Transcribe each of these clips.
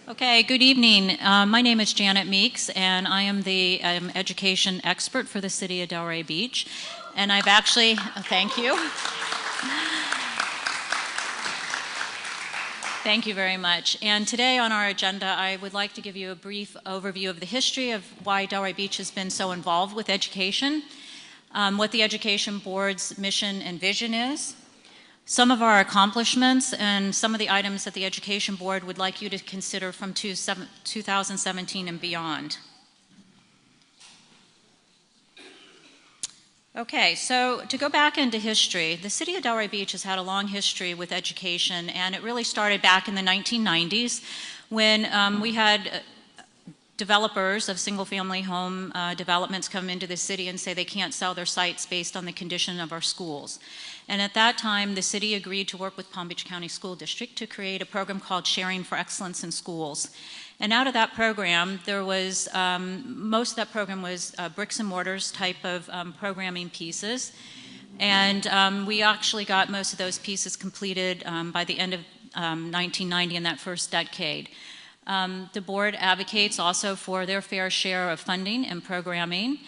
Okay, good evening. My name is Janet Meeks, and I am the education expert for the city of Delray Beach. And I've actually, thank you. Thank you very much. And today on our agenda, I would like to give you a brief overview of the history of why Delray Beach has been so involved with education, what the Education Board's mission and vision is, some of our accomplishments, and some of the items that the Education Board would like you to consider from 2017 and beyond. Okay, so to go back into history, the city of Delray Beach has had a long history with education, and it really started back in the 1990s when we had developers of single-family home developments come into the city and say they can't sell their sites based on the condition of our schools. And at that time, the city agreed to work with Palm Beach County School District to create a program called Sharing for Excellence in Schools. And out of that program, there was, most of that program was bricks and mortars type of programming pieces. And we actually got most of those pieces completed by the end of 1990 in that first decade. The board advocates also for their fair share of funding and programming.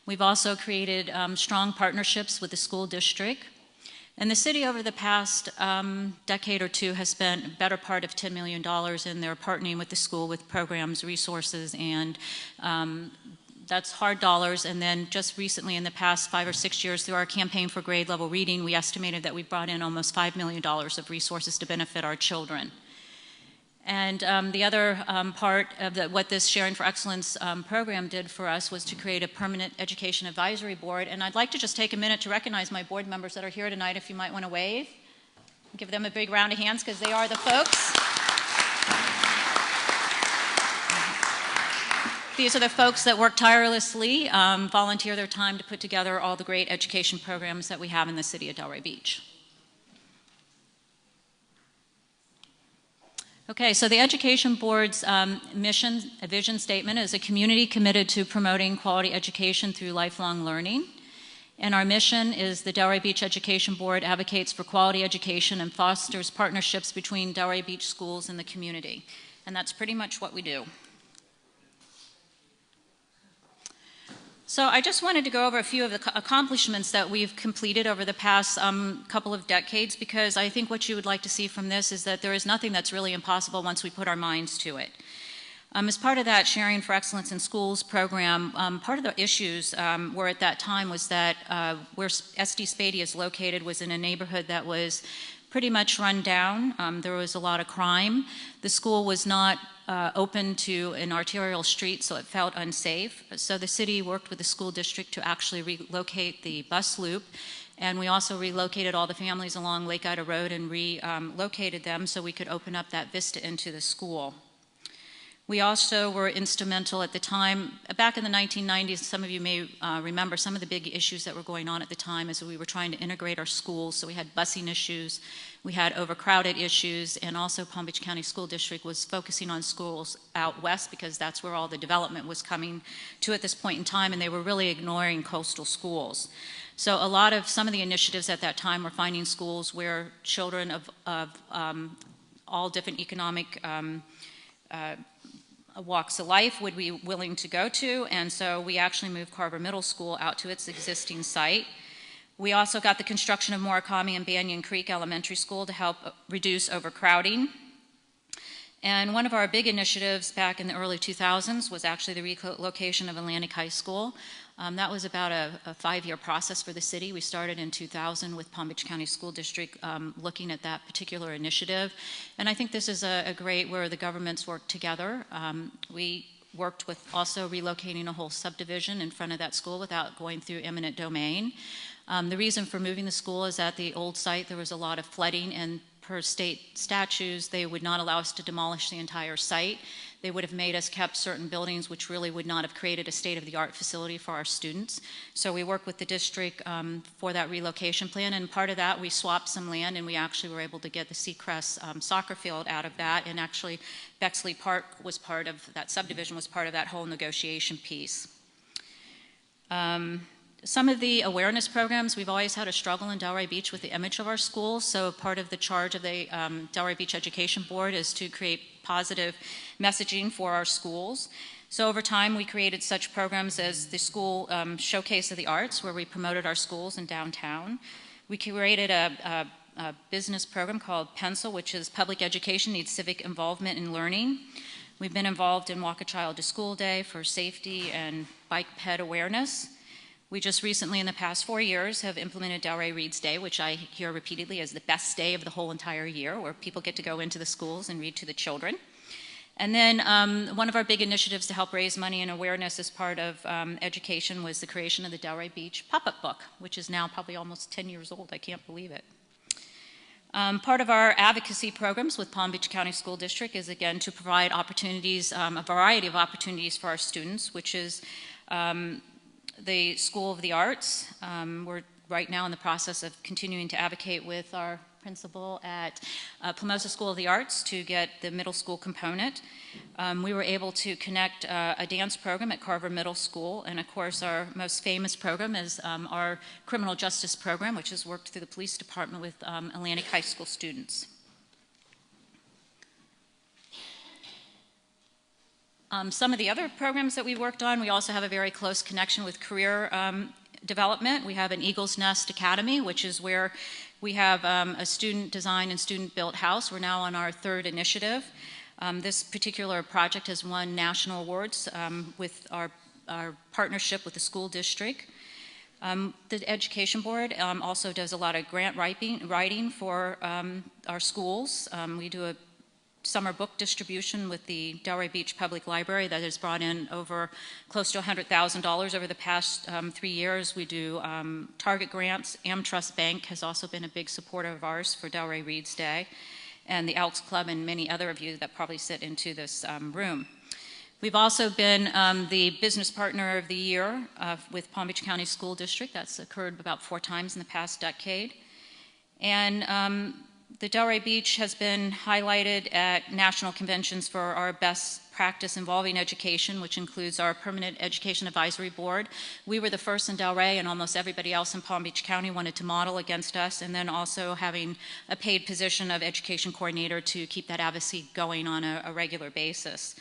We've also created strong partnerships with the school district. And the city over the past decade or two has spent a better part of $10 million in their partnering with the school with programs, resources, and that's hard dollars. And then just recently in the past 5 or 6 years through our campaign for grade level reading, we estimated that we brought in almost $5 million of resources to benefit our children. And the other part of what this Sharing for Excellence program did for us was to create a permanent education advisory board. And I'd like to just take a minute to recognize my board members that are here tonight, if you might want to wave. Give them a big round of hands because they are the folks. These are the folks that work tirelessly, volunteer their time to put together all the great education programs that we have in the city of Delray Beach. Okay, so the Education Board's mission, a vision statement, is a community committed to promoting quality education through lifelong learning. And our mission is the Delray Beach Education Board advocates for quality education and fosters partnerships between Delray Beach schools and the community. And that's pretty much what we do. So I just wanted to go over a few of the accomplishments that we've completed over the past couple of decades, because I think what you would like to see from this is that there is nothing that's really impossible once we put our minds to it. As part of that Sharing for Excellence in Schools program, part of the issues were at that time was that where SD Spady is located was in a neighborhood that was pretty much run down. There was a lot of crime. The school was not open to an arterial street, so it felt unsafe. So the city worked with the school district to actually relocate the bus loop, and we also relocated all the families along Lake Ida Road and relocated them so we could open up that vista into the school. We also were instrumental at the time, back in the 1990s, some of you may remember some of the big issues that were going on at the time as we were trying to integrate our schools. So we had busing issues, we had overcrowded issues, and also Palm Beach County School District was focusing on schools out west because that's where all the development was coming to at this point in time, and they were really ignoring coastal schools. So some of the initiatives at that time were finding schools where children of all different economic walks of life would be willing to go to, and so we actually moved Carver Middle School out to its existing site. We also got the construction of Murakami and Banyan Creek Elementary School to help reduce overcrowding. And one of our big initiatives back in the early 2000s was actually the relocation of Atlantic High School. That was about a 5-year process for the city. We started in 2000 with Palm Beach County School District looking at that particular initiative. And I think this is a great where the governments work together. We worked with also relocating a whole subdivision in front of that school without going through eminent domain. The reason for moving the school is at the old site there was a lot of flooding, and per state statutes they would not allow us to demolish the entire site. They would have made us keep certain buildings, which really would not have created a state-of-the-art facility for our students. So we worked with the district for that relocation plan, and part of that we swapped some land, and we actually were able to get the Seacrest soccer field out of that, and actually Bexley Park was part of that subdivision, was part of that whole negotiation piece. Some of the awareness programs, we've always had a struggle in Delray Beach with the image of our schools, so part of the charge of the Delray Beach Education Board is to create positive messaging for our schools. So over time, we created such programs as the School Showcase of the Arts, where we promoted our schools in downtown. We created a business program called Pencil, which is public education needs civic involvement in learning. We've been involved in Walk a Child to School Day for safety and bike ped awareness. We just recently, in the past 4 years, have implemented Delray Reads Day, which I hear repeatedly as the best day of the whole entire year, where people get to go into the schools and read to the children. And then one of our big initiatives to help raise money and awareness as part of education was the creation of the Delray Beach pop-up book, which is now probably almost 10 years old. I can't believe it. Part of our advocacy programs with Palm Beach County School District is, again, to provide opportunities, a variety of opportunities for our students, which is the School of the Arts. We're right now in the process of continuing to advocate with our principal at Plumosa School of the Arts to get the middle school component. We were able to connect a dance program at Carver Middle School, and of course our most famous program is our criminal justice program, which has worked through the police department with Atlantic High School students. Some of the other programs that we worked on, we also have a very close connection with career development. We have an Eagle's Nest Academy, which is where we have a student design and student built house. We're now on our third initiative. This particular project has won national awards with our partnership with the school district. The Education Board also does a lot of grant writing for our schools. We do a summer book distribution with the Delray Beach Public Library that has brought in over close to $100,000 over the past 3 years. We do Target grants. AmTrust Bank has also been a big supporter of ours for Delray Reads Day, and the Elks Club and many other of you that probably sit into this room. We've also been the Business Partner of the Year with Palm Beach County School District. That's occurred about 4 times in the past decade. And the Delray Beach has been highlighted at national conventions for our best practice involving education, which includes our Permanent Education Advisory Board. We were the first in Delray, and almost everybody else in Palm Beach County wanted to model against us, and then also having a paid position of education coordinator to keep that advocacy going on a regular basis.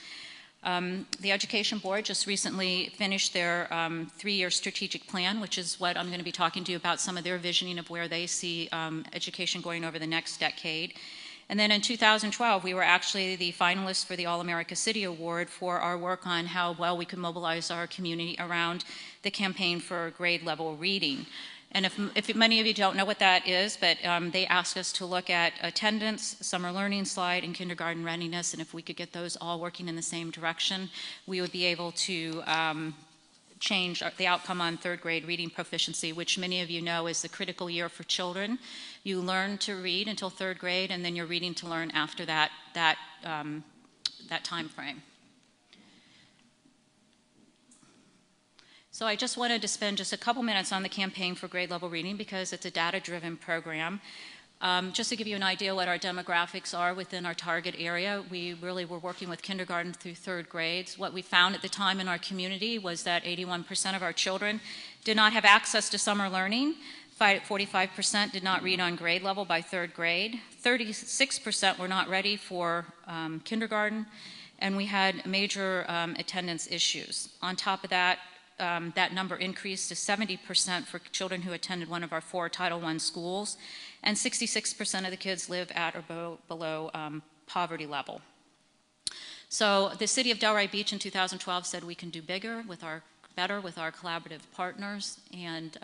The Education Board just recently finished their 3-year strategic plan, which is what I'm going to be talking to you about, some of their visioning of where they see education going over the next decade. And then in 2012, we were actually the finalists for the All-America City Award for our work on how well we could mobilize our community around the campaign for grade level reading. And if many of you don't know what that is, but they asked us to look at attendance, summer learning slide, and kindergarten readiness, and if we could get those all working in the same direction, we would be able to change the outcome on 3rd grade reading proficiency, which many of you know is the critical year for children. You learn to read until 3rd grade, and then you're reading to learn after that time frame. So I just wanted to spend just a couple minutes on the campaign for grade level reading because it's a data-driven program. Just to give you an idea what our demographics are within our target area, we really were working with kindergarten through 3rd grades. What we found at the time in our community was that 81% of our children did not have access to summer learning. 45% did not read on grade level by 3rd grade. 36% were not ready for kindergarten, and we had major attendance issues. On top of that, that number increased to 70% for children who attended one of our 4 Title I schools, and 66% of the kids live at or below poverty level. So the city of Delray Beach in 2012 said we can do better with our collaborative partners, and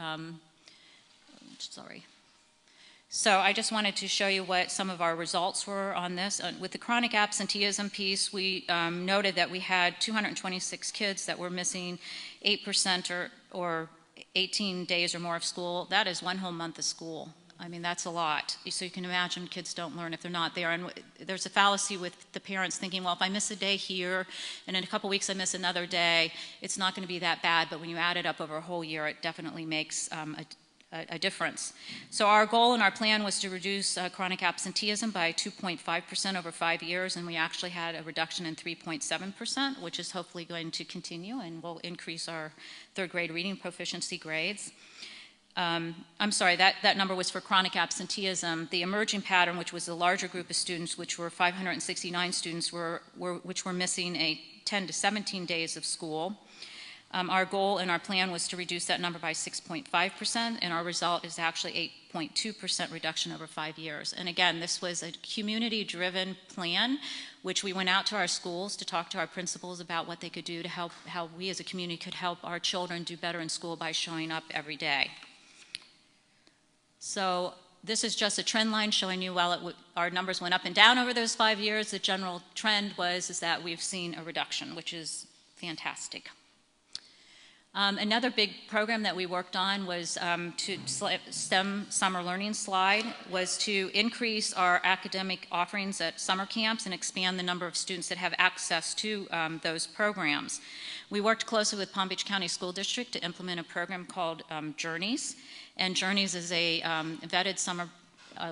So I just wanted to show you what some of our results were on this. With the chronic absenteeism piece, we noted that we had 226 kids that were missing 8% or 18 days or more of school. That is 1 whole month of school. I mean, that's a lot. So you can imagine kids don't learn if they're not there. And there's a fallacy with the parents thinking, well, if I miss a day here and in a couple weeks I miss another day, it's not going to be that bad. But when you add it up over a whole year, it definitely makes a difference. So our goal and our plan was to reduce chronic absenteeism by 2.5% over 5 years, and we actually had a reduction in 3.7%, which is hopefully going to continue and will increase our third grade reading proficiency grades. I'm sorry, that number was for chronic absenteeism. The emerging pattern, which was the larger group of students, which were 569 students, which were missing 10 to 17 days of school. Our goal and our plan was to reduce that number by 6.5%, and our result is actually 8.2% reduction over 5 years. And again, this was a community-driven plan, which we went out to our schools to talk to our principals about what they could do to help, how we as a community could help our children do better in school by showing up every day. So this is just a trend line showing you while our numbers went up and down over those 5 years, the general trend is that we've seen a reduction, which is fantastic. Another big program that we worked on was to STEM Summer Learning slide, was to increase our academic offerings at summer camps and expand the number of students that have access to those programs. We worked closely with Palm Beach County School District to implement a program called Journeys, and Journeys is a vetted summer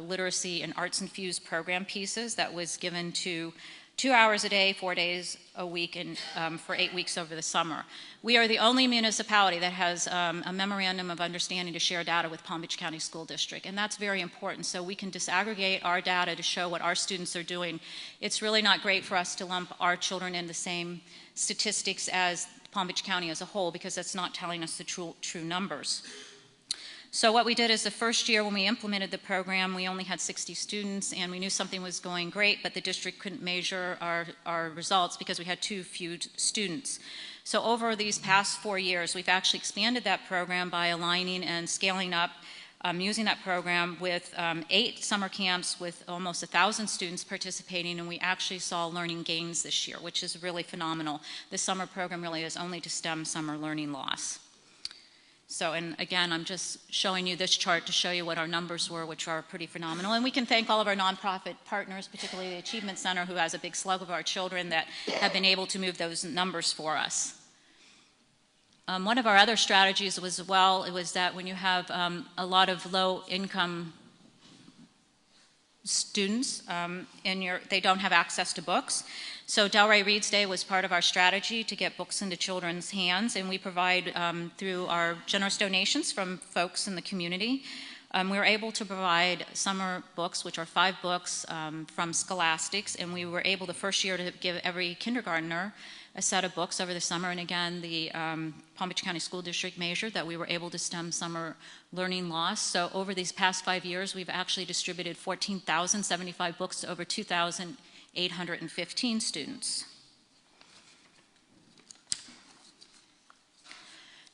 literacy and arts infused program pieces that was given to 2 hours a day, 4 days a week, and for 8 weeks over the summer. We are the only municipality that has a memorandum of understanding to share data with Palm Beach County School District, and that's very important, so we can disaggregate our data to show what our students are doing. It's really not great for us to lump our children in the same statistics as Palm Beach County as a whole, because that's not telling us the true numbers. So what we did is the first year when we implemented the program, we only had 60 students, and we knew something was going great, but the district couldn't measure our results because we had too few students. So over these past 4 years, we've actually expanded that program by aligning and scaling up using that program with 8 summer camps with almost 1,000 students participating, and we actually saw learning gains this year, which is really phenomenal. The summer program really is only to stem summer learning loss. So, and again, I'm just showing you this chart to show you what our numbers were, which are pretty phenomenal. And we can thank all of our nonprofit partners, particularly the Achievement Center, who has a big slug of our children that have been able to move those numbers for us. One of our other strategies was, it was that when you have a lot of low-income students they don't have access to books. So Delray Reads Day was part of our strategy to get books into children's hands, and we provide through our generous donations from folks in the community. We were able to provide summer books, which are 5 books from Scholastics, and we were able the first year to give every kindergartner a set of books over the summer. And again, the Palm Beach County School District measured that we were able to stem summer learning loss. So over these past 5 years, we've actually distributed 14,075 books to over 2,815 students.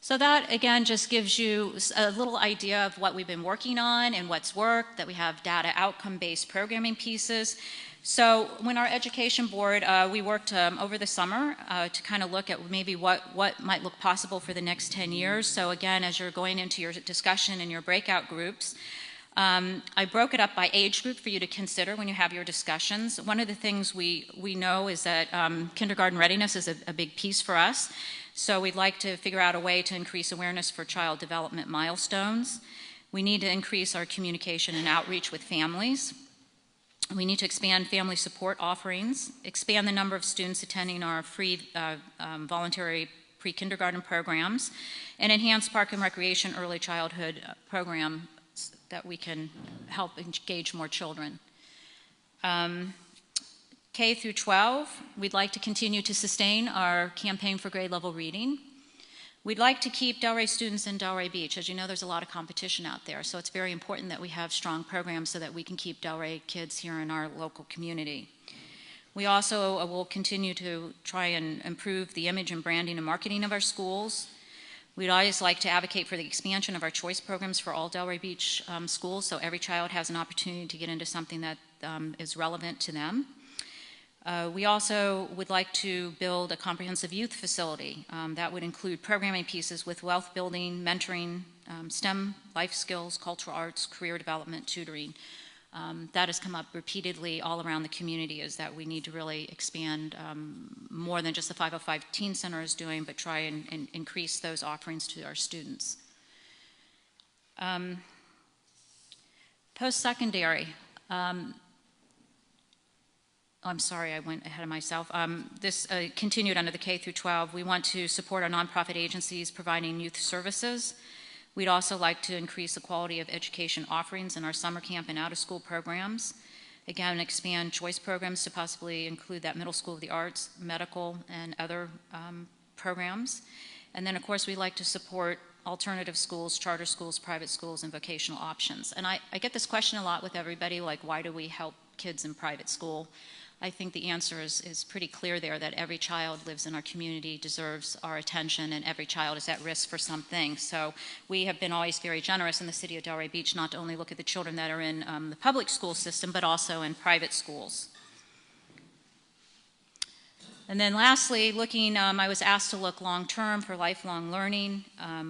So that, again, just gives you a little idea of what we've been working on and what's worked, that we have data outcome-based programming pieces. So when our education board, we worked over the summer to kind of look at maybe what might look possible for the next 10 years. So again, as you're going into your discussion in your breakout groups, I broke it up by age group for you to consider when you have your discussions. One of the things we know is that kindergarten readiness is a big piece for us. So we'd like to figure out a way to increase awareness for child development milestones. We need to increase our communication and outreach with families. We need to expand family support offerings, expand the number of students attending our free voluntary pre-kindergarten programs, and enhance park and recreation early childhood programs that we can help engage more children. K through 12, we'd like to continue to sustain our campaign for grade level reading. We'd like to keep Delray students in Delray Beach. As you know, there's a lot of competition out there, so it's very important that we have strong programs so that we can keep Delray kids here in our local community. We also will continue to try and improve the image and branding and marketing of our schools. We'd always like to advocate for the expansion of our choice programs for all Delray Beach schools, so every child has an opportunity to get into something that is relevant to them. We also would like to build a comprehensive youth facility that would include programming pieces with wealth building, mentoring, STEM, life skills, cultural arts, career development, tutoring. That has come up repeatedly all around the community, is that we need to really expand more than just the 505 Teen Center is doing, but try and increase those offerings to our students. Post-secondary. I'm sorry, I went ahead of myself. This continued under the K through 12. We want to support our nonprofit agencies providing youth services. We'd also like to increase the quality of education offerings in our summer camp and out-of-school programs. Again, expand choice programs to possibly include that middle school of the arts, medical, and other programs. And then, of course, we like to support alternative schools, charter schools, private schools, and vocational options. And I get this question a lot with everybody, like, why do we help kids in private school? I think the answer is pretty clear there, that every child lives in our community, deserves our attention, and every child is at risk for something. So we have been always very generous in the city of Delray Beach not to only look at the children that are in the public school system, but also in private schools. And then lastly, looking, I was asked to look long-term for lifelong learning.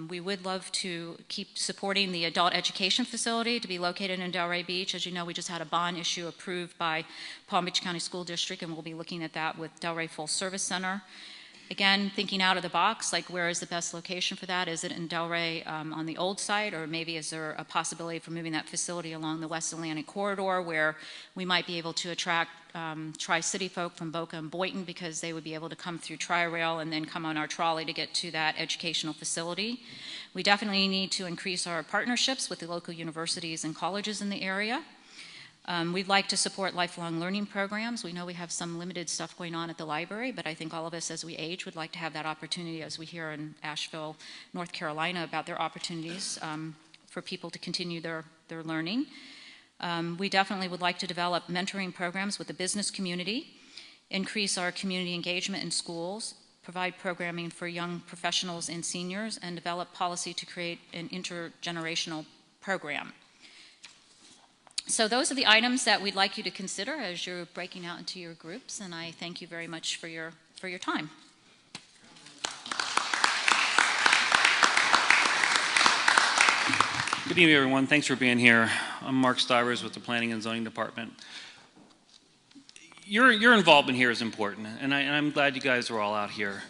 We would love to keep supporting the adult education facility to be located in Delray Beach. As you know, we just had a bond issue approved by Palm Beach County School District, and we'll be looking at that with Delray Full Service Center. Again, thinking out of the box, like where is the best location for that? Is it in Delray on the old site, or maybe is there a possibility for moving that facility along the West Atlantic Corridor where we might be able to attract Tri-City folk from Boca and Boynton, because they would be able to come through Tri-Rail and then come on our trolley to get to that educational facility. We definitely need to increase our partnerships with the local universities and colleges in the area. We'd like to support lifelong learning programs. We know we have some limited stuff going on at the library, but I think all of us as we age would like to have that opportunity, as we hear in Asheville, North Carolina, about their opportunities for people to continue their learning. We definitely would like to develop mentoring programs with the business community, increase our community engagement in schools, provide programming for young professionals and seniors, and develop policy to create an intergenerational program. So those are the items that we'd like you to consider as you're breaking out into your groups, and I thank you very much for your time. Good evening, everyone. Thanks for being here. I'm Mark Stivers with the Planning and Zoning Department. Your involvement here is important, and I'm glad you guys are all out here.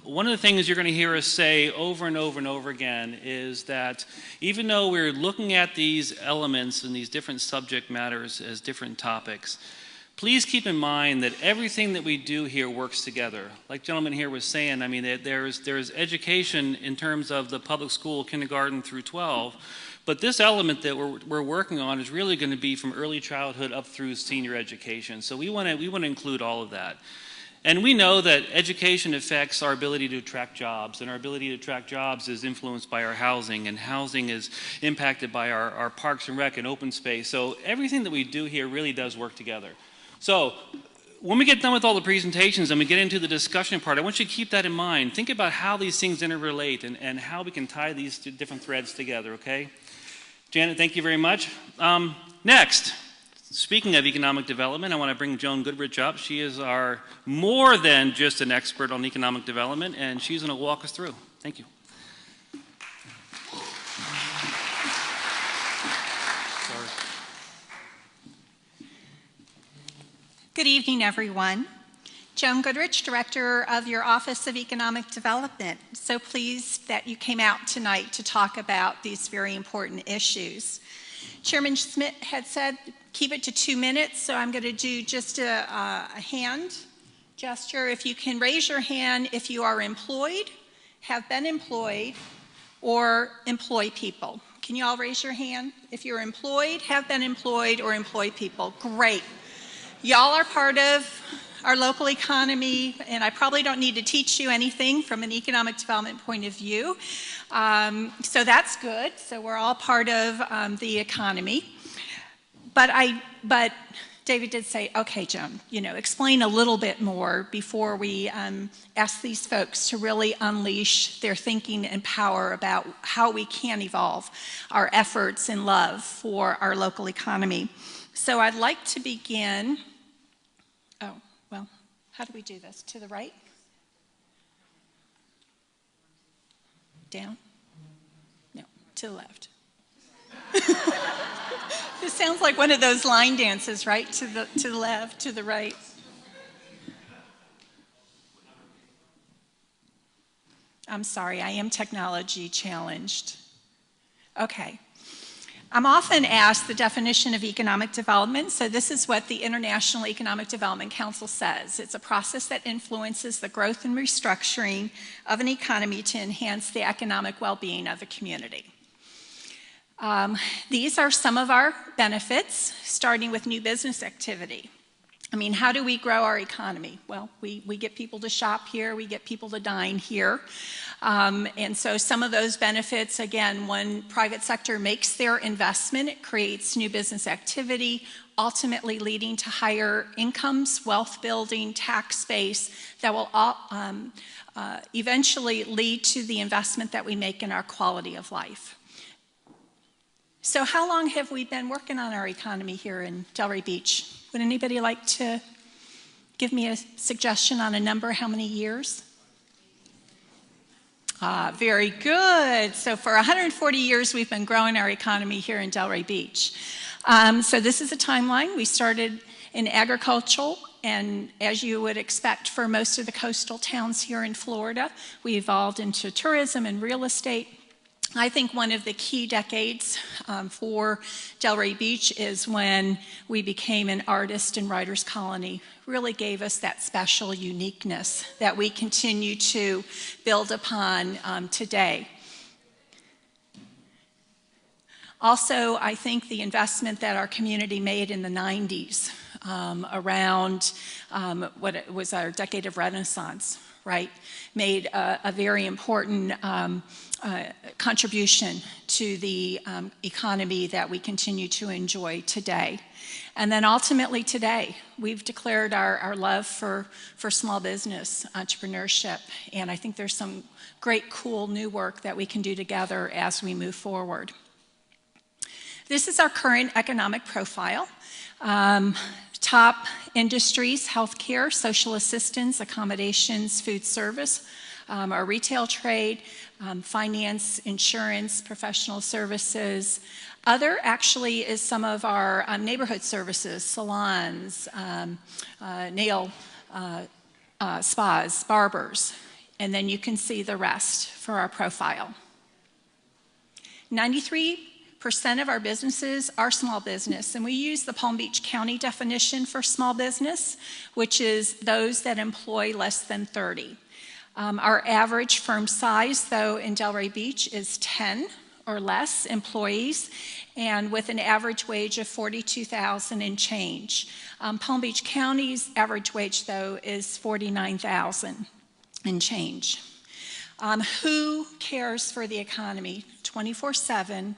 One of the things you're going to hear us say over and over and over again is that even though we're looking at these elements and these different subject matters as different topics, please keep in mind that everything that we do here works together. Like the gentleman here was saying, I mean, there's education in terms of the public school, kindergarten through 12, but this element that we're working on is really going to be from early childhood up through senior education. So we want to include all of that. And we know that education affects our ability to attract jobs, and our ability to attract jobs is influenced by our housing, and housing is impacted by our parks and rec and open space. So everything that we do here really does work together. So when we get done with all the presentations and we get into the discussion part, I want you to keep that in mind. Think about how these things interrelate and how we can tie these different threads together, okay? Janet, thank you very much. Next. Speaking of economic development, I want to bring Joan Goodrich up. She is our more than just an expert on economic development, and she's going to walk us through. Thank you. Sorry. Good evening, everyone. Joan Goodrich, Director of your Office of Economic Development. So pleased that you came out tonight to talk about these very important issues. Chairman Schmidt had said keep it to 2 minutes, so I'm going to do just a hand gesture. If you can raise your hand if you are employed, have been employed, or employ people. Can you all raise your hand? If you're employed, have been employed, or employ people. Great. Y'all are part of our local economy, and I probably don't need to teach you anything from an economic development point of view. So that's good. So we're all part of the economy. But David did say, okay, Joan, explain a little bit more before we ask these folks to really unleash their thinking and power about how we can evolve our efforts and love for our local economy. So I'd like to begin. Oh, well, how do we do this? To the right? Down? No, to the left. This sounds like one of those line dances, right? To the left, to the right. I'm sorry, I am technology challenged. Okay. I'm often asked the definition of economic development, so this is what the International Economic Development Council says. It's a process that influences the growth and restructuring of an economy to enhance the economic well-being of a community. These are some of our benefits, starting with new business activity. I mean, how do we grow our economy? Well, we get people to shop here, we get people to dine here. And so some of those benefits, again, when private sector makes their investment, it creates new business activity, ultimately leading to higher incomes, wealth building, tax base that will eventually lead to the investment that we make in our quality of life. So how long have we been working on our economy here in Delray Beach? Would anybody like to give me a suggestion on a number? How many years? Very good. So for 140 years, we've been growing our economy here in Delray Beach. So this is a timeline. We started in agricultural, and as you would expect for most of the coastal towns here in Florida, we evolved into tourism and real estate. I think one of the key decades for Delray Beach is when we became an artist and writers colony. Really gave us that special uniqueness that we continue to build upon today. Also, I think the investment that our community made in the 90s around what was our decade of Renaissance, right, made a very important contribution to the economy that we continue to enjoy today. And then ultimately today, we've declared our love for small business entrepreneurship, and I think there's some great, cool new work that we can do together as we move forward. This is our current economic profile. Top industries: healthcare, social assistance, accommodations, food service, our retail trade, finance, insurance, professional services. Other actually is some of our neighborhood services: salons, nail spas, barbers. And then you can see the rest for our profile. 93% of our businesses are small business, and we use the Palm Beach County definition for small business, which is those that employ less than 30. Our average firm size, though, in Delray Beach is 10 or less employees, and with an average wage of $42,000 and change. Palm Beach County's average wage, though, is $49,000 and change. Who cares for the economy 24/7,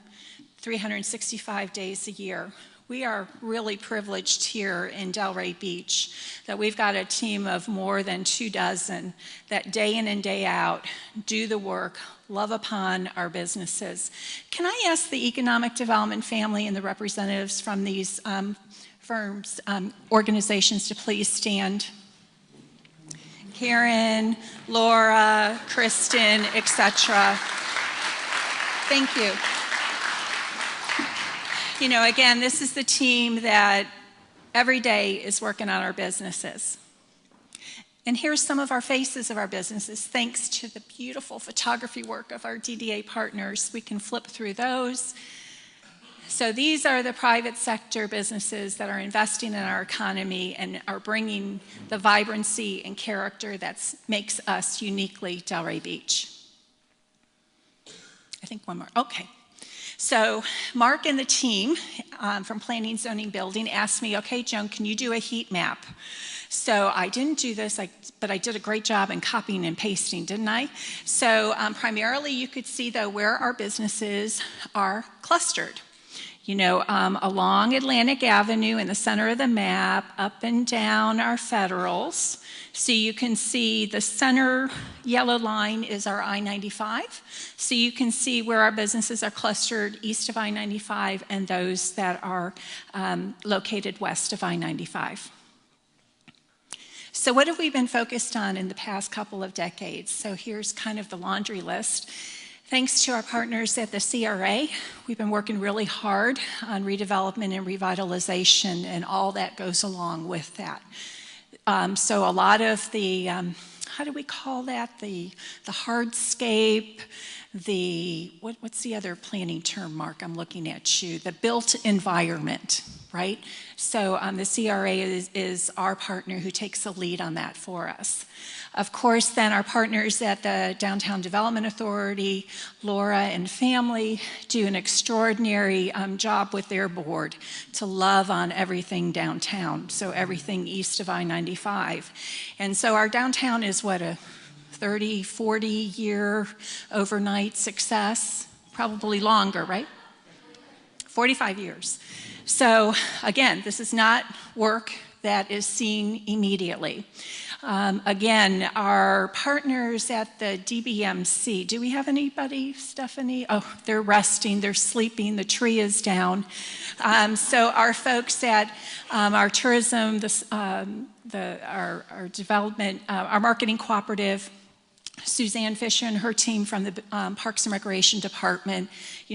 365 days a year? We are really privileged here in Delray Beach that we've got a team of more than 24 that day in and day out do the work, love upon our businesses. Can I ask the economic development family and the representatives from these firms, organizations to please stand? Karen, Laura, Kristen, etc. Thank you. You know, again, this is the team that every day is working on our businesses. And here's some of our faces of our businesses, thanks to the beautiful photography work of our DDA partners. We can flip through those. So these are the private sector businesses that are investing in our economy and are bringing the vibrancy and character that makes us uniquely Delray Beach. I think one more. Okay. So Mark and the team from Planning, Zoning, Building asked me, okay, Joan, can you do a heat map? So I didn't do this, but I did a great job in copying and pasting, didn't I? So primarily you could see, though, where our businesses are clustered. You know, along Atlantic Avenue in the center of the map, up and down our Federals. So you can see the center yellow line is our I-95. So you can see where our businesses are clustered east of I-95 and those that are located west of I-95. So what have we been focused on in the past couple of decades? So here's kind of the laundry list. Thanks to our partners at the CRA, we've been working really hard on redevelopment and revitalization and all that goes along with that. So a lot of the, how do we call that? The hardscape, what's the other planning term, Mark? I'm looking at you. The built environment, right? So the CRA is our partner who takes the lead on that for us. Of course, then our partners at the Downtown Development Authority, Laura and family, do an extraordinary job with their board to love on everything downtown, so everything east of I-95. And so our downtown is what, a 30, 40-year overnight success? Probably longer, right? 45 years. So again, this is not work that is seen immediately. Again, our partners at the DBMC, do we have anybody, Stephanie? Oh, they're resting, they're sleeping, the tree is down. So our folks at our tourism, our development, our marketing cooperative, Suzanne Fisher and her team from the Parks and Recreation Department,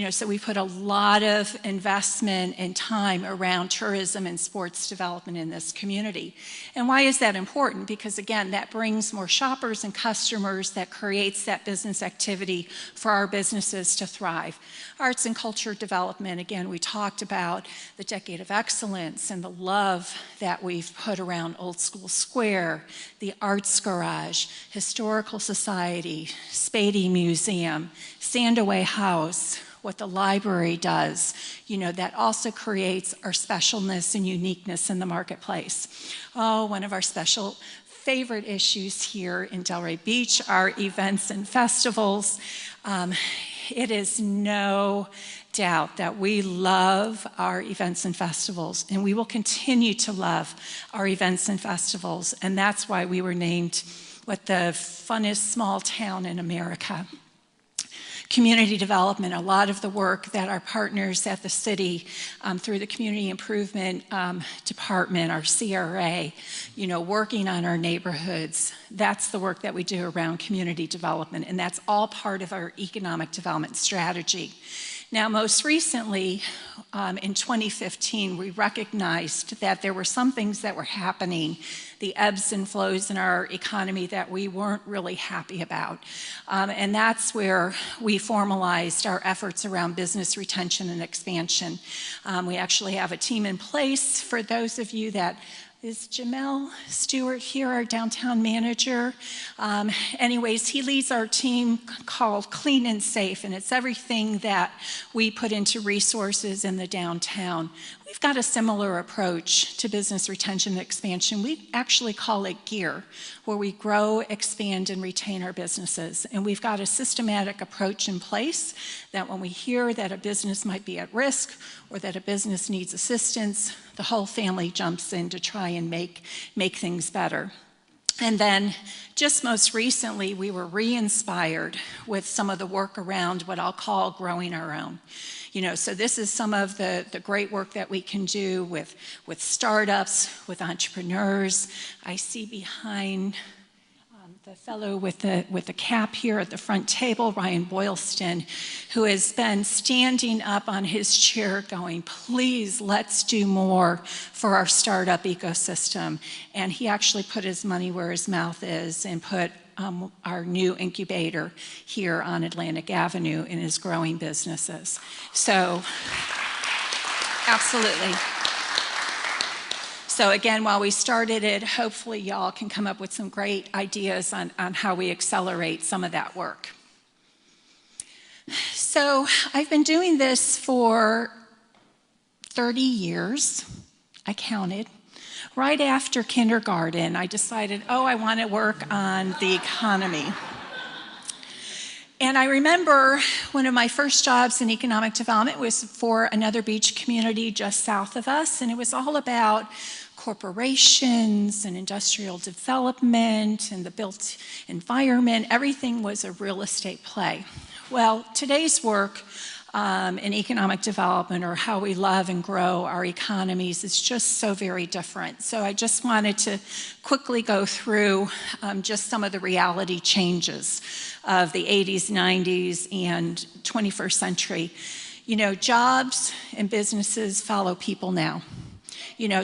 so we put a lot of investment and time around tourism and sports development in this community. And why is that important? Because again, that brings more shoppers and customers, that creates that business activity for our businesses to thrive. Arts and culture development, again, we talked about the Decade of Excellence and the love that we've put around Old School Square, the Arts Garage, Historical Society, Spady Museum, Sandaway House, what the library does, that also creates our specialness and uniqueness in the marketplace. Oh, one of our special favorite issues here in Delray Beach are events and festivals. It is no doubt that we love our events and festivals, and we will continue to love our events and festivals, and that's why we were named the funnest small town in America. Community development, a lot of the work that our partners at the city through the Community Improvement Department, our CRA, working on our neighborhoods, that's the work that we do around community development, and that's all part of our economic development strategy. Now, most recently, in 2015, we recognized that there were some things that were happening, the ebbs and flows in our economy that we weren't really happy about. And that's where we formalized our efforts around business retention and expansion. We actually have a team in place. For those of you that Is Jamel Stewart here, our downtown manager? Anyways, he leads our team called Clean and Safe, and it's everything that we put into resources in the downtown. We've got a similar approach to business retention and expansion. We actually call it GEAR, where we grow, expand, and retain our businesses. And we've got a systematic approach in place that when we hear that a business might be at risk or that a business needs assistance, the whole family jumps in to try and make things better. And then just most recently, we were re-inspired with some of the work around what I'll call growing our own. So this is some of the great work that we can do with startups, with entrepreneurs. I see behind the fellow with the cap here at the front table, Ryan Boylston, who has been standing up on his chair going, please, let's do more for our startup ecosystem. And he actually put his money where his mouth is and put our new incubator here on Atlantic Avenue in his growing businesses. So, absolutely. So again, while we started it, hopefully y'all can come up with some great ideas on how we accelerate some of that work. So I've been doing this for 30 years, I counted. Right after kindergarten, I decided, I want to work on the economy. And I remember one of my first jobs in economic development was for another beach community just south of us, and it was all about corporations and industrial development and the built environment. Everything was a real estate play. Well, today's work in economic development, or how we love and grow our economies, is just so very different. So I just wanted to quickly go through just some of the reality changes of the 80s, 90s, and 21st century. Jobs and businesses follow people now.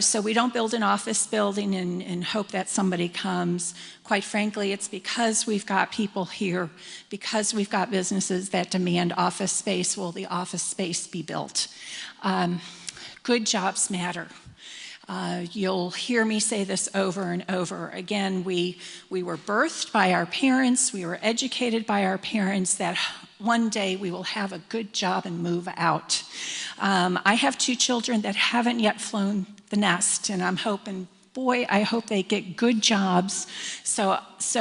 So we don't build an office building and hope that somebody comes. Quite frankly, it's because we've got people here, because we've got businesses that demand office space, will the office space be built? Good jobs matter. You'll hear me say this over and over. Again, we were birthed by our parents, we were educated by our parents that one day we will have a good job and move out. I have 2 children that haven't yet flown the nest, and I'm hoping, boy, I hope they get good jobs so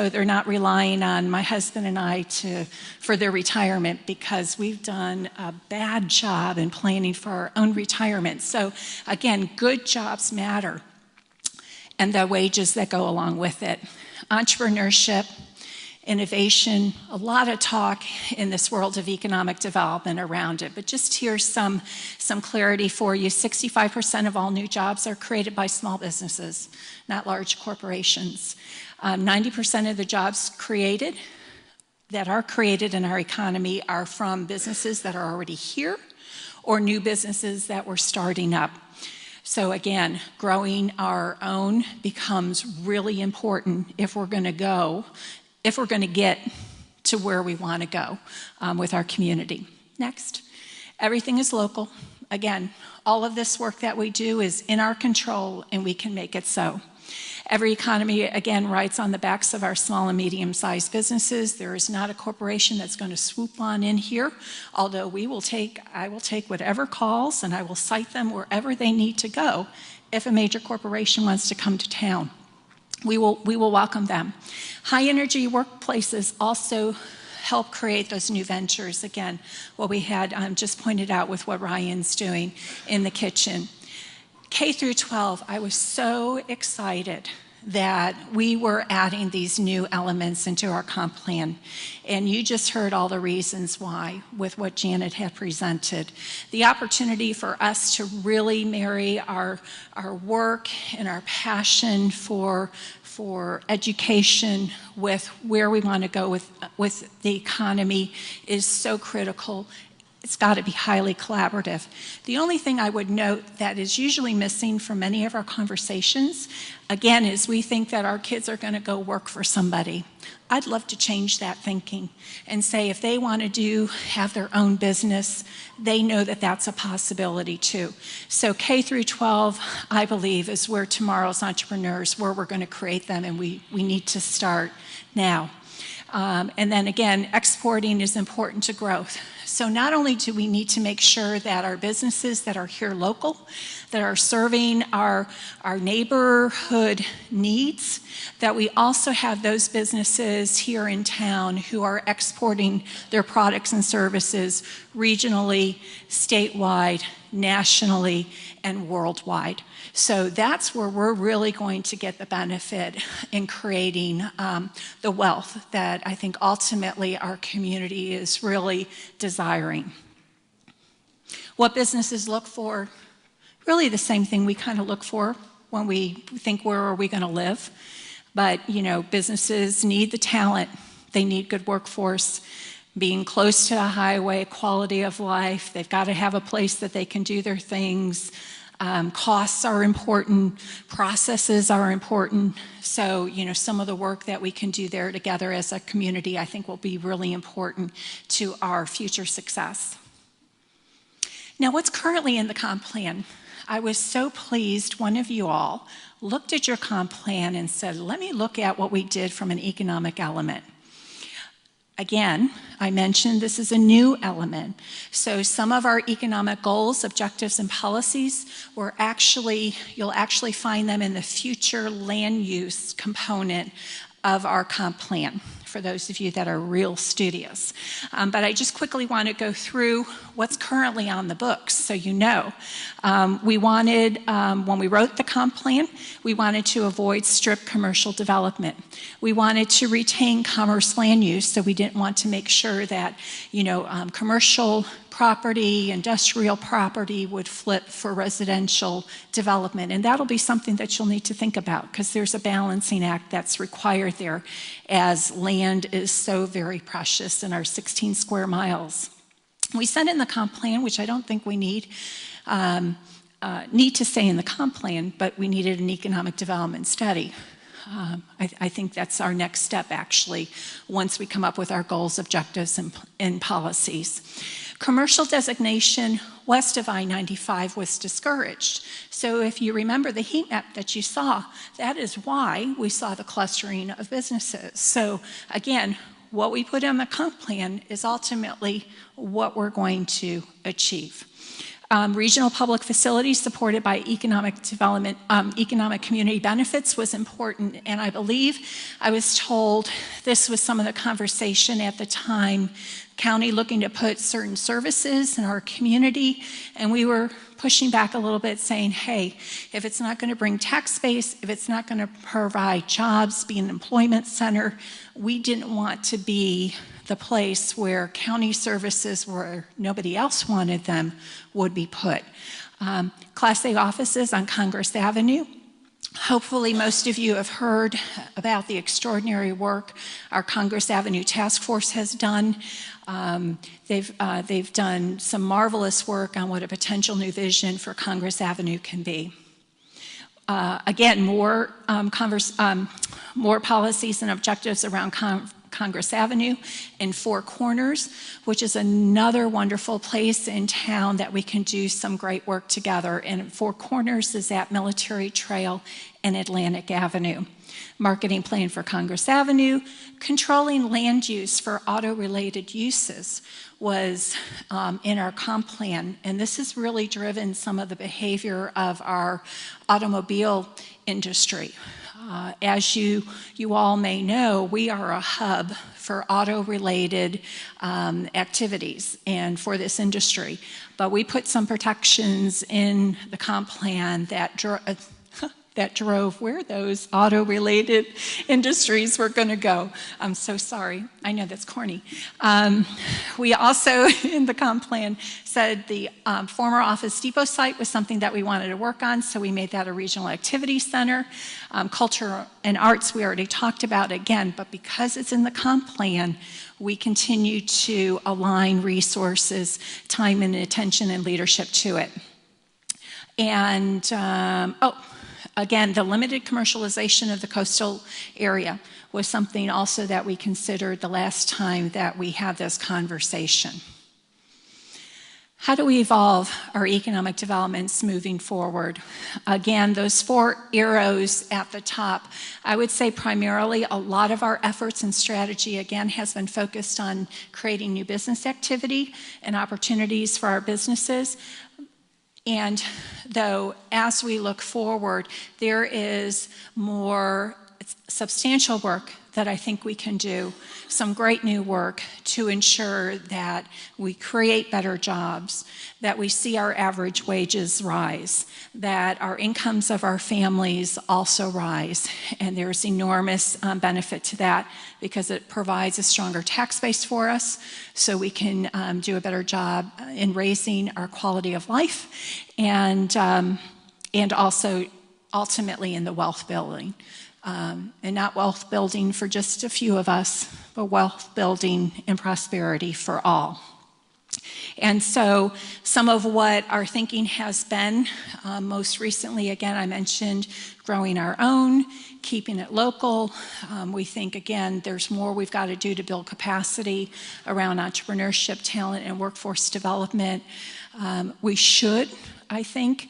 they're not relying on my husband and I for their retirement, because we've done a bad job in planning for our own retirement. So again, good jobs matter, and the wages that go along with it. Entrepreneurship, innovation, a lot of talk in this world of economic development around it. But just here's some clarity for you. 65% of all new jobs are created by small businesses, not large corporations. 90% of the jobs that are created in our economy are from businesses that are already here or new businesses that we're starting up. So again, growing our own becomes really important if we're going to get to where we want to go with our community. Next, everything is local. Again, all of this work that we do is in our control, and we can make it so. Every economy, again, rides on the backs of our small and medium-sized businesses. There is not a corporation that's going to swoop on in here, although I will take whatever calls, and I will cite them wherever they need to go if a major corporation wants to come to town. We will welcome them. High energy workplaces also help create those new ventures. Again, what we had just pointed out with what Ryan's doing in the kitchen. K through 12, I was so excited that we were adding these new elements into our comp plan. And you just heard all the reasons why with what Janet had presented. The opportunity for us to really marry our work and our passion for education with where we want to go with the economy is so critical. It's got to be highly collaborative. The only thing I would note that is usually missing from many of our conversations, again, is we think that our kids are going to go work for somebody. I'd love to change that thinking and say if they want to have their own business, they know that that's a possibility too. So K through 12, I believe, is where tomorrow's entrepreneurs, where we're going to create them, and we need to start now. And then again, exporting is important to growth. So not only do we need to make sure that our businesses that are here local, that are serving our neighborhood needs, that we also have those businesses here in town who are exporting their products and services regionally, statewide, nationally, and worldwide. So that's where we're really going to get the benefit in creating the wealth that I think ultimately our community is really desiring. What businesses look for, really the same thing we kind of look for when we think where are we going to live. But, businesses need the talent. They need good workforce. Being close to the highway, quality of life. They've got to have a place that they can do their things. Costs are important, processes are important. So, some of the work that we can do there together as a community, I think will be really important to our future success. Now, what's currently in the comp plan? I was so pleased one of you all looked at your comp plan and said, let me look at what we did from an economic element. Again, I mentioned this is a new element. So some of our economic goals, objectives, and policies you'll actually find them in the future land use component of our comp plan, for those of you that are real studious. But I just quickly want to go through what's currently on the books so you know. We wanted, when we wrote the comp plan, we wanted to avoid strict commercial development. We wanted to retain commerce land use, so we didn't want to make sure that, commercial property, industrial property would flip for residential development. And that'll be something that you'll need to think about because there's a balancing act that's required there as land is so very precious in our 16 square miles. We sent in the comp plan, which I don't think we need, need to stay in the comp plan, but we needed an economic development study. I think that's our next step, actually, once we come up with our goals, objectives, and policies. Commercial designation west of I-95 was discouraged. So if you remember the heat map that you saw, that is why we saw the clustering of businesses. So again, what we put on the comp plan is ultimately what we're going to achieve. Regional public facilities supported by economic development, economic community benefits was important, and I believe I was told this was some of the conversation at the time, county looking to put certain services in our community, and we were pushing back a little bit saying, hey, if it's not going to bring tax base, if it's not going to provide jobs, be an employment center, we didn't want to be the place where county services where nobody else wanted them would be put. Class A offices on Congress Avenue. Hopefully most of you have heard about the extraordinary work our Congress Avenue Task Force has done. They've done some marvelous work on what a potential new vision for Congress Avenue can be. Again, more policies and objectives around Congress Avenue and Four Corners, which is another wonderful place in town that we can do some great work together. And Four Corners is at Military Trail and Atlantic Avenue. Marketing plan for Congress Avenue, controlling land use for auto-related uses was in our comp plan, and this has really driven some of the behavior of our automobile industry. As you all may know, we are a hub for auto-related activities and for this industry. But we put some protections in the comp plan that drove where those auto-related industries were going to go. I'm so sorry. I know that's corny. We also, in the comp plan, said the former Office Depot site was something that we wanted to work on, so we made that a regional activity center. Culture and arts, we already talked about again, but because it's in the comp plan, we continue to align resources, time and attention and leadership to it. And, again, the limited commercialization of the coastal area was something also that we considered the last time that we had this conversation. How do we evolve our economic developments moving forward? Again, those four arrows at the top, I would say primarily a lot of our efforts and strategy, again, has been focused on creating new business activity and opportunities for our businesses. And though, as we look forward, there is more substantial work that I think we can do, some great new work to ensure that we create better jobs, that we see our average wages rise, that our incomes of our families also rise. And there's enormous benefit to that because it provides a stronger tax base for us so we can do a better job in raising our quality of life and also ultimately in the wealth building. And not wealth building for just a few of us, but wealth building and prosperity for all. And so some of what our thinking has been, most recently, again, I mentioned growing our own, keeping it local. We think, again, there's more we've got to do to build capacity around entrepreneurship, talent, and workforce development. We should, I think,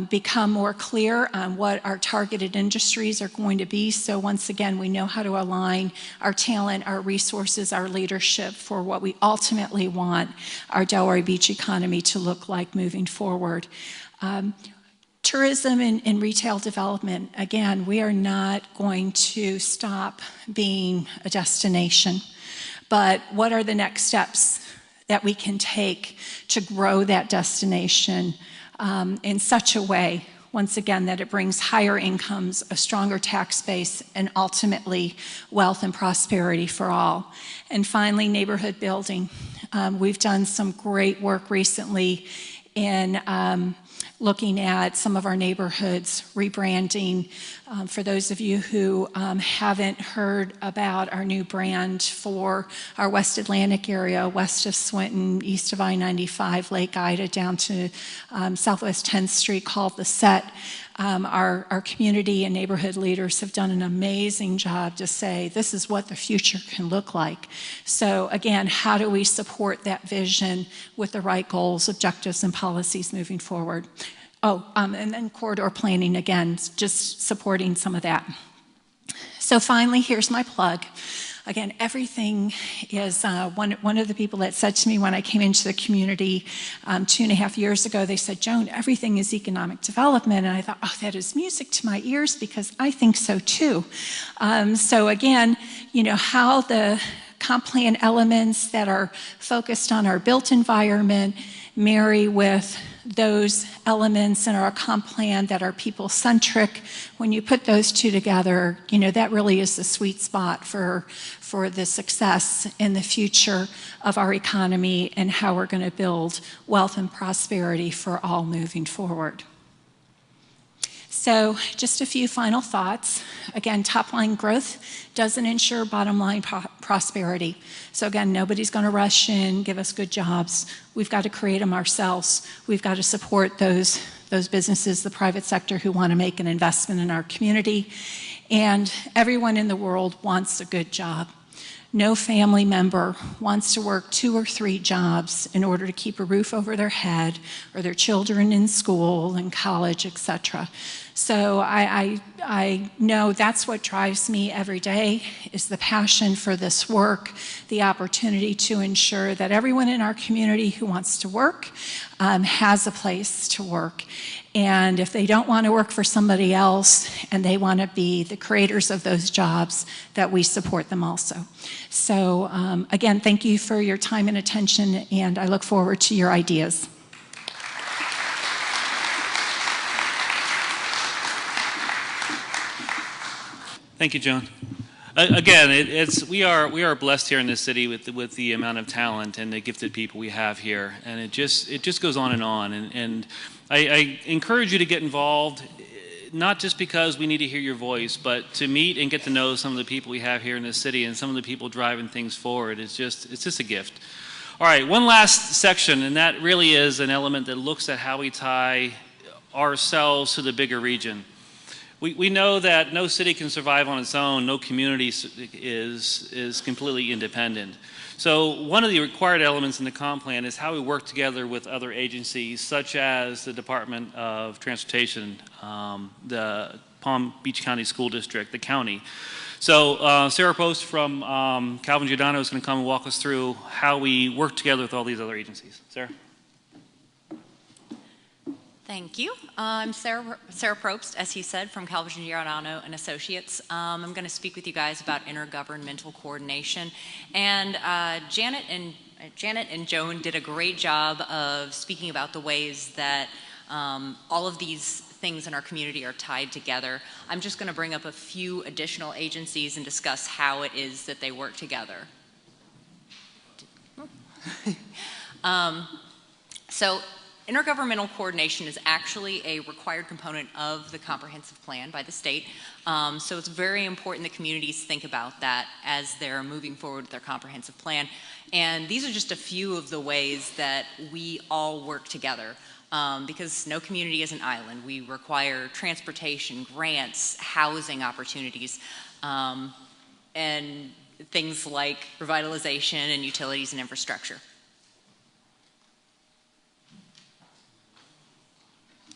become more clear on what our targeted industries are going to be. So once again, we know how to align our talent, our resources, our leadership for what we ultimately want our Delray Beach economy to look like moving forward. Tourism and retail development, again, we are not going to stop being a destination, but what are the next steps that we can take to grow that destination in such a way, once again, that it brings higher incomes, a stronger tax base, and ultimately wealth and prosperity for all. And finally, neighborhood building. We've done some great work recently in looking at some of our neighborhoods, rebranding. For those of you who haven't heard about our new brand for our West Atlantic area, west of Swinton, east of I-95, Lake Ida, down to Southwest 10th Street, called The Set. Our community and neighborhood leaders have done an amazing job to say this is what the future can look like. So again, how do we support that vision with the right goals, objectives, and policies moving forward? And then corridor planning, again, just supporting some of that. So finally, here's my plug. Again, everything is, one of the people that said to me when I came into the community 2.5 years ago, they said, "Joan, everything is economic development." And I thought, oh, that is music to my ears, because I think so too. So again, how the comp plan elements that are focused on our built environment marry with those elements in our comp plan that are people-centric. When you put those two together, that really is the sweet spot for the success in the future of our economy and how we're going to build wealth and prosperity for all moving forward. So just a few final thoughts. Again, top-line growth doesn't ensure bottom-line prosperity. So again, nobody's going to rush in, give us good jobs. We've got to create them ourselves. We've got to support those businesses, the private sector, who want to make an investment in our community. And everyone in the world wants a good job. No family member wants to work 2 or 3 jobs in order to keep a roof over their head or their children in school and college, etc. So I know that's what drives me every day, is the passion for this work, the opportunity to ensure that everyone in our community who wants to work has a place to work. And if they don't want to work for somebody else and they want to be the creators of those jobs, that we support them also. So again, thank you for your time and attention, and I look forward to your ideas. Thank you, Joan. Again, we are blessed here in this city with the amount of talent and the gifted people we have here, and it just goes on. And I encourage you to get involved, not just because we need to hear your voice, but to meet and get to know some of the people we have here in this city and some of the people driving things forward. It's just a gift. All right, one last section, and that really is an element that looks at how we tie ourselves to the bigger region. We know that no city can survive on its own, no community is completely independent. So one of the required elements in the comp plan is how we work together with other agencies, such as the Department of Transportation, the Palm Beach County School District, the county. So Sarah Post from Calvin Giordano is going to come and walk us through how we work together with all these other agencies. Sarah? Thank you. I'm Sarah Probst, as he said, from Calvin Giordano and Associates. I'm going to speak with you guys about intergovernmental coordination. And Janet and Joan did a great job of speaking about the ways that all of these things in our community are tied together. I'm just going to bring up a few additional agencies and discuss how it is that they work together. So intergovernmental coordination is actually a required component of the comprehensive plan by the state. So it's very important that communities think about that as they're moving forward with their comprehensive plan. And these are just a few of the ways that we all work together. Because no community is an island. We require transportation, grants, housing opportunities, and things like revitalization and utilities and infrastructure.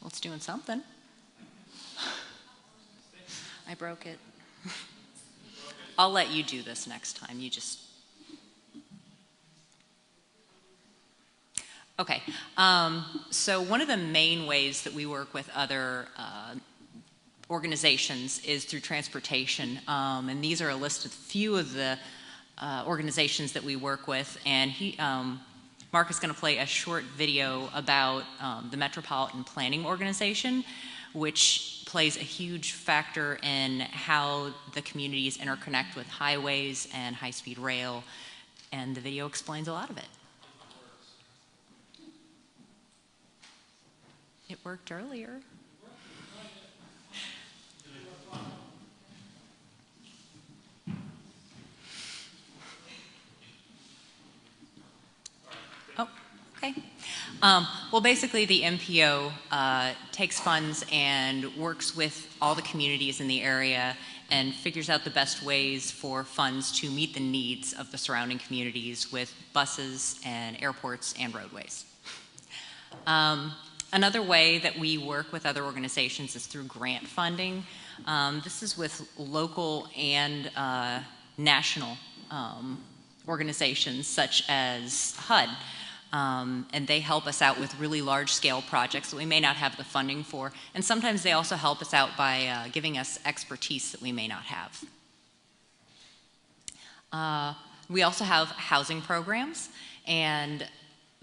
Well, it's doing something. I broke it. I'll let you do this next time. You just... Okay, so one of the main ways that we work with other organizations is through transportation, and these are a list of few of the organizations that we work with, and Mark is going to play a short video about the Metropolitan Planning Organization, which plays a huge factor in how the communities interconnect with highways and high-speed rail, and the video explains a lot of it. Yep. worked earlier. Oh, okay. Well, basically, the MPO takes funds and works with all the communities in the area and figures out the best ways for funds to meet the needs of the surrounding communities with buses and airports and roadways. Another way that we work with other organizations is through grant funding. This is with local and national organizations such as HUD. And they help us out with really large-scale projects that we may not have the funding for. And sometimes they also help us out by giving us expertise that we may not have. We also have housing programs, and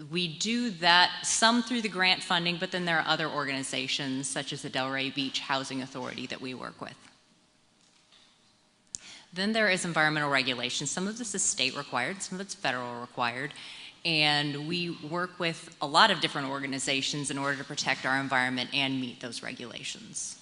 we do that some through the grant funding, but then there are other organizations such as the Delray Beach Housing Authority that we work with. Then there is environmental regulation. Some of this is state required, some of it's federal required. And we work with a lot of different organizations in order to protect our environment and meet those regulations.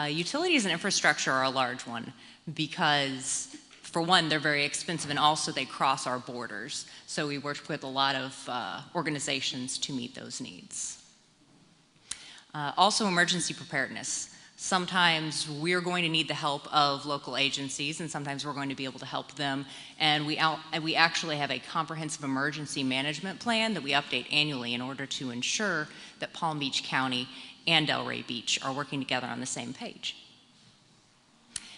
Utilities and infrastructure are a large one because, for one, they're very expensive, and also they cross our borders. So we work with a lot of organizations to meet those needs. Also, emergency preparedness. Sometimes we're going to need the help of local agencies, and sometimes we're going to be able to help them. And we actually have a comprehensive emergency management plan that we update annually in order to ensure that Palm Beach County and Delray Beach are working together on the same page.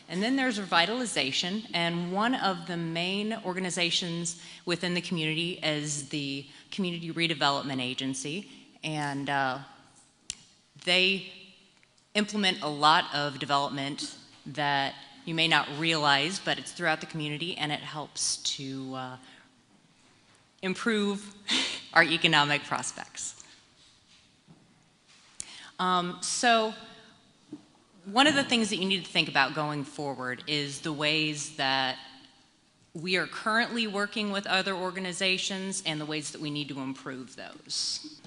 And then there's revitalization, and one of the main organizations within the community is the Community Redevelopment Agency, and they implement a lot of development that you may not realize, but it's throughout the community, and it helps to improve our economic prospects. So one of the things that you need to think about going forward is the ways that we are currently working with other organizations and the ways that we need to improve those.